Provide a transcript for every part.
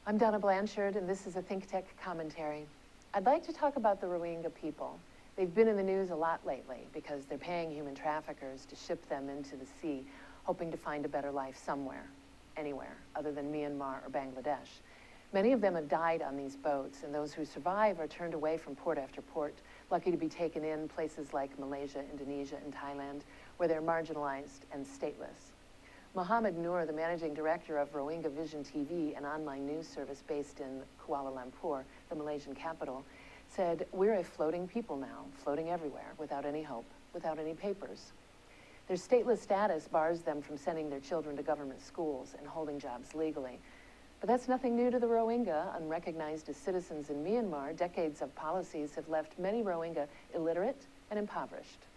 I'm Donna Blanchard, and this is a ThinkTech commentary. I'd like to talk about the Rohingya people. They've been in the news a lot lately because they're paying human traffickers to ship them into the sea, hoping to find a better life somewhere, anywhere, other than Myanmar or Bangladesh. Many of them have died on these boats, and those who survive are turned away from port after port, lucky to be taken in places like Malaysia, Indonesia, and Thailand, where they're marginalized and stateless. Mohammed Noor, the managing director of Rohingya Vision TV, an online news service based in Kuala Lumpur, the Malaysian capital, said, "We're a floating people now, floating everywhere, without any hope, without any papers." Their stateless status bars them from sending their children to government schools and holding jobs legally. But that's nothing new to the Rohingya. Unrecognized as citizens in Myanmar, decades of policies have left many Rohingya illiterate and impoverished.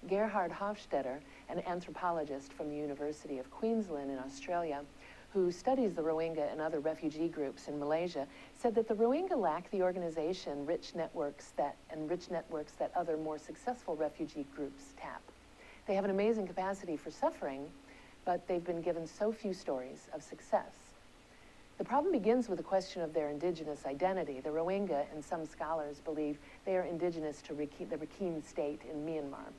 Gerhard Hofstetter, an anthropologist from the University of Queensland in Australia, who studies the Rohingya and other refugee groups in Malaysia, said that the Rohingya lack the organization, rich networks that other more successful refugee groups tap. They have an amazing capacity for suffering, but they've been given so few stories of success. The problem begins with the question of their indigenous identity. The Rohingya, and some scholars believe, they are indigenous to the Rakhine state in Myanmar.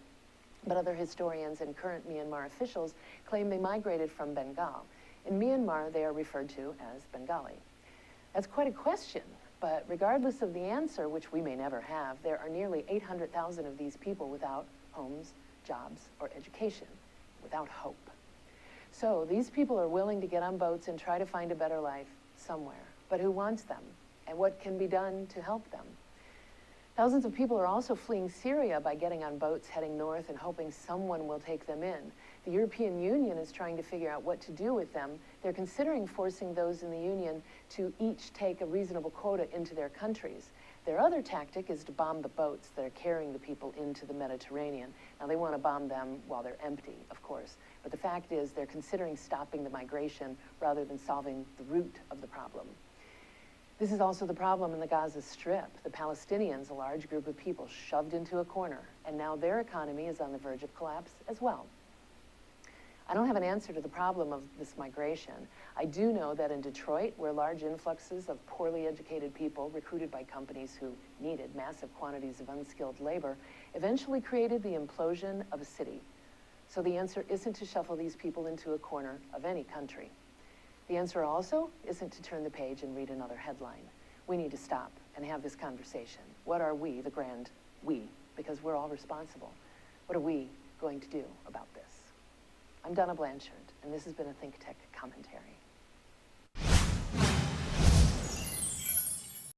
But other historians and current Myanmar officials claim they migrated from Bengal. In Myanmar, they are referred to as Bengali. That's quite a question, but regardless of the answer, which we may never have, there are nearly 800,000 of these people without homes, jobs, or education, without hope. So these people are willing to get on boats and try to find a better life somewhere. But who wants them? And what can be done to help them? Thousands of people are also fleeing Syria by getting on boats heading north and hoping someone will take them in. The European Union is trying to figure out what to do with them. They're considering forcing those in the Union to each take a reasonable quota into their countries. Their other tactic is to bomb the boats that are carrying the people into the Mediterranean. Now, they want to bomb them while they're empty, of course. But the fact is they're considering stopping the migration rather than solving the root of the problem. This is also the problem in the Gaza Strip. The Palestinians, a large group of people shoved into a corner, and now their economy is on the verge of collapse as well. I don't have an answer to the problem of this migration. I do know that in Detroit, where large influxes of poorly educated people recruited by companies who needed massive quantities of unskilled labor eventually created the implosion of a city. So the answer isn't to shuffle these people into a corner of any country. The answer also isn't to turn the page and read another headline. We need to stop and have this conversation. What are we, the grand we, because we're all responsible, what are we going to do about this? I'm Donna Blanchard, and this has been a ThinkTech commentary.